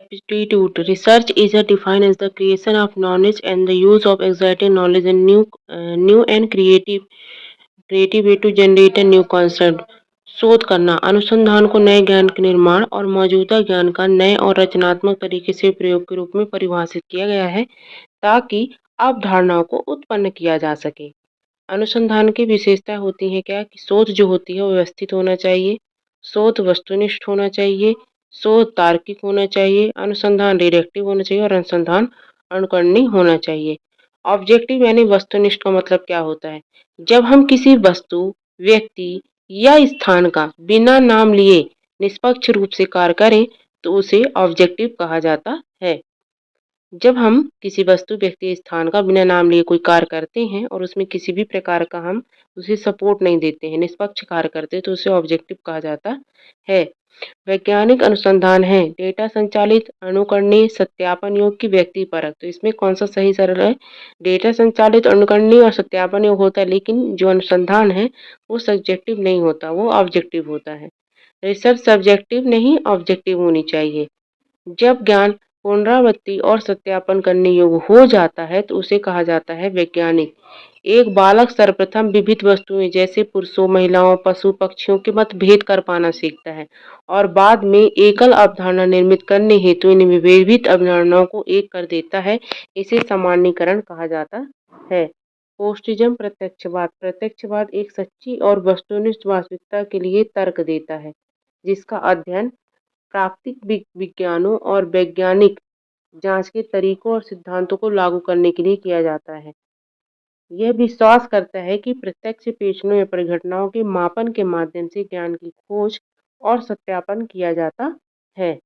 Aptitude research is defined as the creation of knowledge and the use of existing knowledge in new and creative way to generate a new concept. शोध करना अनुसंधान को नए ज्ञान के निर्माण और मौजूदा ज्ञान का नए और रचनात्मक तरीके से प्रयोग के रूप में परिभाषित किया गया है ताकि अवधारणाओं को उत्पन्न किया जा सके। अनुसंधान की विशेषता होती है क्या कि शोध जो होती है वो व्यवस्थित होना चाहिए, शोध वस्तुनिष्ठ होना चाहिए, शोध तार्किक होना चाहिए, अनुसंधान डिडक्टिव होना चाहिए और अनुसंधान अनुकरणीय होना चाहिए। ऑब्जेक्टिव यानी वस्तुनिष्ठ का मतलब क्या होता है? जब हम किसी वस्तु, व्यक्ति या स्थान का बिना नाम लिए निष्पक्ष रूप से कार्य करें तो उसे ऑब्जेक्टिव कहा जाता है। जब हम किसी वस्तु, व्यक्ति, स्थान का बिना नाम लिए कोई कार्य करते हैं और उसमें किसी भी प्रकार का हम उसे सपोर्ट नहीं देते हैं, निष्पक्ष कार्य करते हैं तो उसे ऑब्जेक्टिव कहा जाता है। वैज्ञानिक अनुसंधान है डेटा संचालित, अनुकरणीय, सत्यापन योग्य की व्यक्तिपरक। तो इसमें कौन सा सही सरल है? डेटा संचालित, अनुकरणीय और सत्यापन योग्य होता है, लेकिन जो अनुसंधान है वो सब्जेक्टिव नहीं होता, वो ऑब्जेक्टिव होता है। रिसर्च सब्जेक्टिव नहीं ऑब्जेक्टिव होनी चाहिए। जब ज्ञान पुनरावृत्ति और सत्यापन करने योग्य हो जाता है तो उसे कहा जाता है वैज्ञानिक। एक बालक सर्वप्रथम विविध वस्तुएं जैसे पुरुषों, महिलाओं, पशु, पक्षियों के मतभेद कर पाना सीखता है और बाद में एकल अवधारणा निर्मित करने हेतु इन विविध अवधारणाओं को एक कर देता है। इसे सामान्यीकरण कहा जाता है। पोस्टिज्म प्रत्यक्षवाद। प्रत्यक्षवाद एक सच्ची और वस्तुनिष्ठ वास्तविकता के लिए तर्क देता है जिसका अध्ययन प्राकृतिक विज्ञानों और वैज्ञानिक जांच के तरीकों और सिद्धांतों को लागू करने के लिए किया जाता है। यह विश्वास करता है कि प्रत्यक्ष पेशनों या परिघटनाओं के मापन के माध्यम से ज्ञान की खोज और सत्यापन किया जाता है।